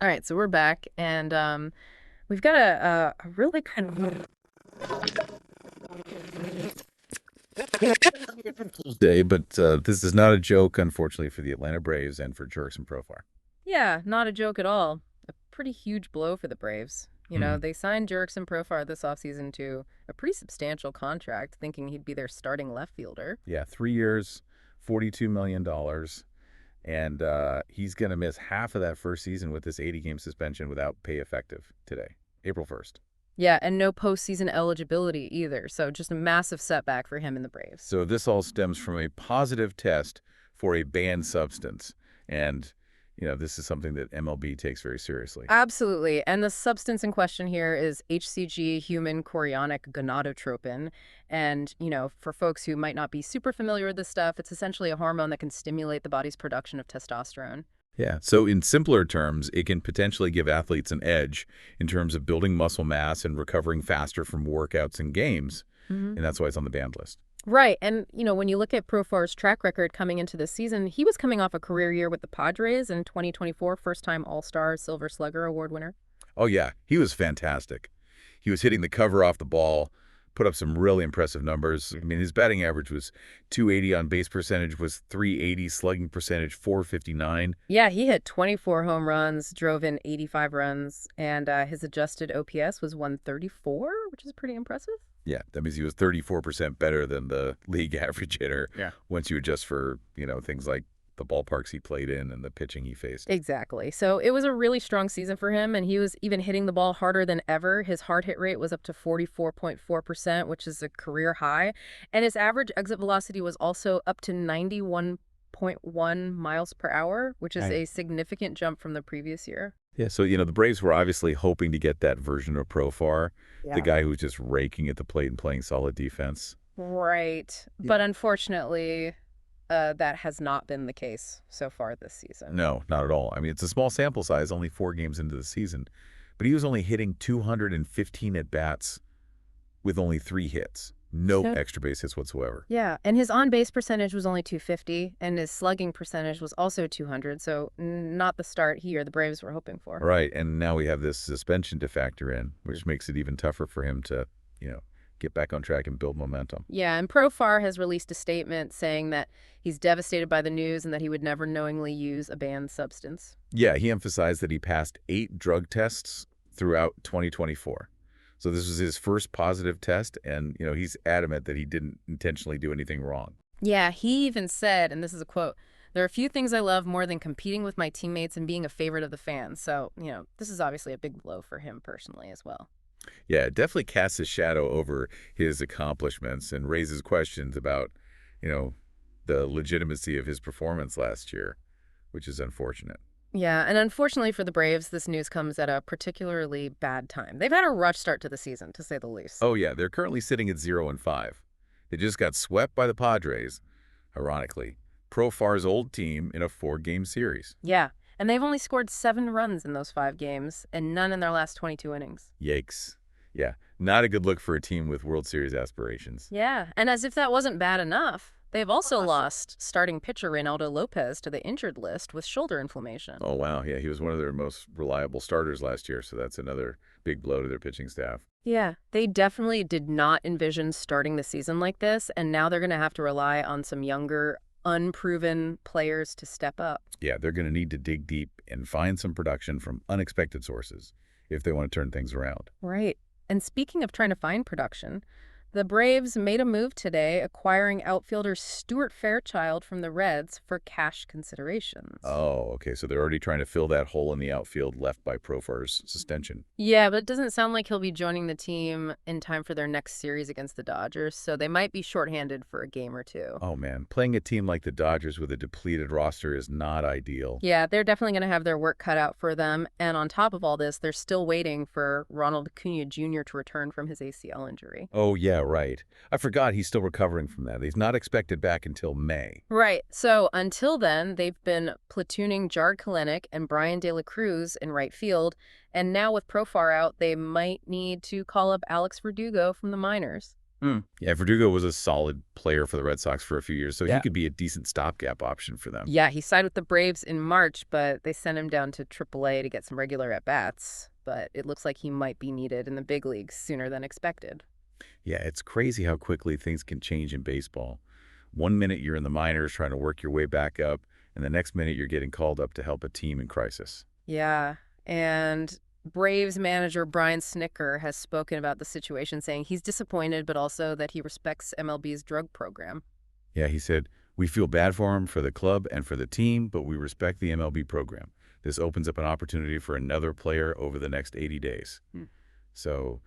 All right, so we're back, and we've got a really kind of Day, but this is not a joke, unfortunately, for the Atlanta Braves and for Jurickson Profar. yeah, not a joke at all. A pretty huge blow for the Braves. Hmm. They signed Jurickson Profar this offseason to a pretty substantial contract, thinking he'd be their starting left fielder. Yeah, 3 years, $42 million, and he's going to miss half of that first season with this 80-game suspension without pay effective today, April 1st. Yeah, and no postseason eligibility either, so just a massive setback for him and the Braves. So this all stems from a positive test for a banned substance, and this is something that MLB takes very seriously. Absolutely. And the substance in question here is HCG, human chorionic gonadotropin. And, for folks who might not be super familiar with this stuff, it's essentially a hormone that can stimulate the body's production of testosterone. Yeah. So in simpler terms, it can potentially give athletes an edge in terms of building muscle mass and recovering faster from workouts and games. Hmm. And that's why it's on the banned list. Right. And, when you look at Profar's track record coming into this season, he was coming off a career year with the Padres in 2024, first-time All-Star Silver Slugger Award winner. Oh, yeah. He was fantastic. He was hitting the cover off the ball, put up some really impressive numbers. I mean, his batting average was 280, on base percentage was 380, slugging percentage 459. Yeah, he hit 24 home runs, drove in 85 runs, and his adjusted OPS was 134, which is pretty impressive. Yeah, that means he was 34% better than the league average hitter. Yeah. Once you adjust for, things like the ballparks he played in and the pitching he faced. Exactly. So it was a really strong season for him, and he was even hitting the ball harder than ever. His hard hit rate was up to 44.4%, which is a career high. And his average exit velocity was also up to 91.1 miles per hour, which is Right. a significant jump from the previous year. Yeah, so the Braves were obviously hoping to get that version of Profar, the Yeah. guy who was just raking at the plate and playing solid defense. Right. Yeah. But unfortunately, that has not been the case so far this season. No, not at all. I mean, it's a small sample size, only 4 games into the season, but he was only hitting 215 at bats with only 3 hits, no So extra base hits whatsoever. yeah, and his on-base percentage was only 250, and his slugging percentage was also 200, so not the start he or the Braves were hoping for. Right, and now we have this suspension to factor in, which makes it even tougher for him to, get back on track and build momentum. Yeah, and Profar has released a statement saying that he's devastated by the news and that he would never knowingly use a banned substance. Yeah, he emphasized that he passed 8 drug tests throughout 2024. So this was his first positive test, and he's adamant that he didn't intentionally do anything wrong. Yeah, he even said, and this is a quote, "There are a few things I love more than competing with my teammates and being a favorite of the fans." So, this is obviously a big blow for him personally as well. Yeah, it definitely casts a shadow over his accomplishments and raises questions about, you know, the legitimacy of his performance last year, which is unfortunate. Yeah, and unfortunately for the Braves, this news comes at a particularly bad time. They've had a rough start to the season, to say the least. Oh yeah, they're currently sitting at 0-5. They just got swept by the Padres, ironically, Profar's old team, in a 4-game series. Yeah, and they've only scored 7 runs in those 5 games, and none in their last 22 innings. Yikes. Yeah, not a good look for a team with World Series aspirations. Yeah, and as if that wasn't bad enough, they've also lost starting pitcher Reynaldo Lopez to the injured list with shoulder inflammation. Oh wow, yeah, he was one of their most reliable starters last year, so that's another big blow to their pitching staff. Yeah, they definitely did not envision starting the season like this, and now they're going to have to rely on some younger, unproven players to step up. Yeah, they're going to need to dig deep and find some production from unexpected sources if they want to turn things around. Right. And speaking of trying to find production, the Braves made a move today acquiring outfielder Stuart Fairchild from the Reds for cash considerations. Oh, okay, so they're already trying to fill that hole in the outfield left by Profar's suspension. Yeah, but it doesn't sound like he'll be joining the team in time for their next series against the Dodgers, so they might be shorthanded for a game or two. Oh man, playing a team like the Dodgers with a depleted roster is not ideal. Yeah, they're definitely going to have their work cut out for them. And on top of all this, they're still waiting for Ronald Acuña Jr. to return from his ACL injury. Oh yeah, right. I forgot he's still recovering from that. He's not expected back until May. Right. So until then, they've been platooning Jared Kelenic and Brian De La Cruz in right field. And now with Profar out, they might need to call up Alex Verdugo from the minors. Yeah, Verdugo was a solid player for the Red Sox for a few years, so he Yeah. could be a decent stopgap option for them. Yeah, he signed with the Braves in March, but they sent him down to AAA to get some regular at-bats. But it looks like he might be needed in the big leagues sooner than expected. Yeah, it's crazy how quickly things can change in baseball. One minute you're in the minors trying to work your way back up, and the next minute you're getting called up to help a team in crisis. Yeah, and Braves manager Brian Snitker has spoken about the situation, saying he's disappointed, but also that he respects MLB's drug program. Yeah, he said, "We feel bad for him, for the club, and for the team, but we respect the MLB program. This opens up an opportunity for another player over the next 80 days." Hmm. So,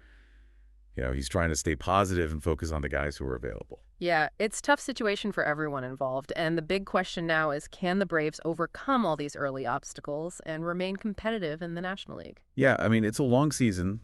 he's trying to stay positive and focus on the guys who are available. Yeah, it's a tough situation for everyone involved, and the big question now is, can the Braves overcome all these early obstacles and remain competitive in the National League? Yeah, I mean, it's a long season,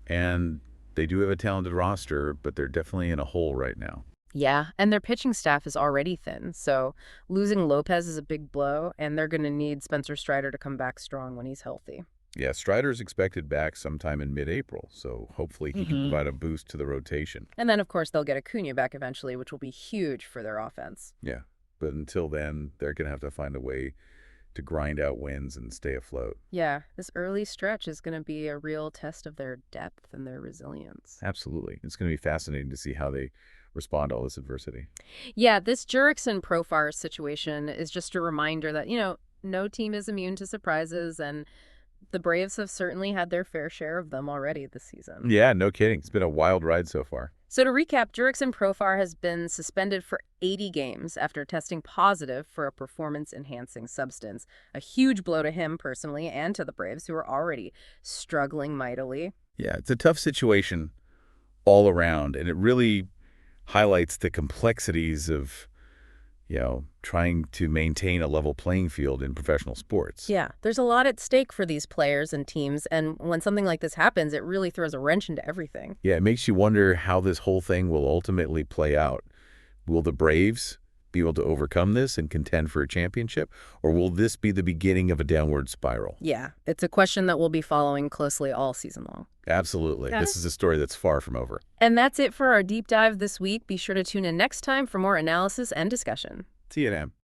and they do have a talented roster, but they're definitely in a hole right now. Yeah, and their pitching staff is already thin, so losing Lopez is a big blow, and they're going to need Spencer Strider to come back strong when he's healthy. Yeah, Strider's expected back sometime in mid-April, so hopefully he can provide a boost to the rotation. And then, of course, they'll get Acuña back eventually, which will be huge for their offense. Yeah, but until then, they're going to have to find a way to grind out wins and stay afloat. Yeah, this early stretch is going to be a real test of their depth and their resilience. Absolutely. It's going to be fascinating to see how they respond to all this adversity. Yeah, this Jurickson Profar situation is just a reminder that, no team is immune to surprises, and the Braves have certainly had their fair share of them already this season. Yeah, no kidding. It's been a wild ride so far. So to recap, Jurickson Profar has been suspended for 80 games after testing positive for a performance-enhancing substance. A huge blow to him personally and to the Braves, who are already struggling mightily. Yeah, it's a tough situation all around, and it really highlights the complexities of, trying to maintain a level playing field in professional sports. Yeah, there's a lot at stake for these players and teams, and when something like this happens, it really throws a wrench into everything. Yeah, it makes you wonder how this whole thing will ultimately play out. Will the Braves be able to overcome this and contend for a championship, or will this be the beginning of a downward spiral? Yeah, it's a question that we'll be following closely all season long. Absolutely. Got This it. is a story that's far from over. And that's it for our deep dive this week. Be sure to tune in next time for more analysis and discussion. TNM.